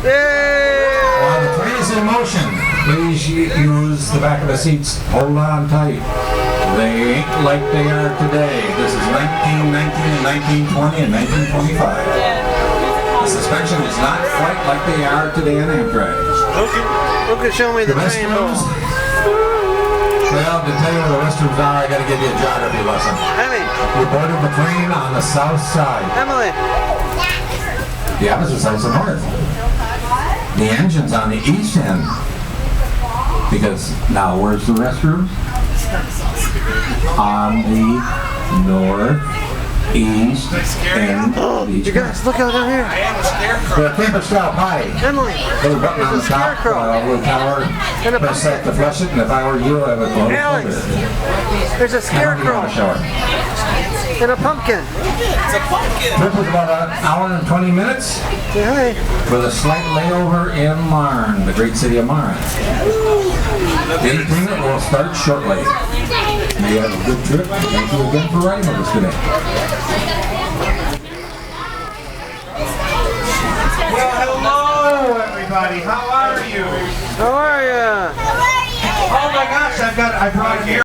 While the train is in motion, please use the back of the seats. Hold on tight. They ain't like they are today. This is 1919 and 1920 and 1925. The suspension is not quite like they are today on Amtrak. Okay, show me the train. Well, to tell you where the restrooms are, I got to give you a geography lesson. Emily. We boarded the train on the south side. Emily. The opposite side's the north. The engine's on the east end. Because now, where's the restroom? On the north, east end. You guys, look out down here. The Coopersville Marne. Emily. Little button on the top, little tower. Press that to flush it, and if I were you, I would go Alex, there's a scarecrow. And a pumpkin. It's a pumpkin. Trip was about an hour and 20 minutes. Hey. With a slight layover in Marne, the great city of Marne. The entertainment will start shortly. You have a good trip. Thank you again for riding with us today. Well, hello everybody. How are you? How are ya? Oh my gosh, I brought gear.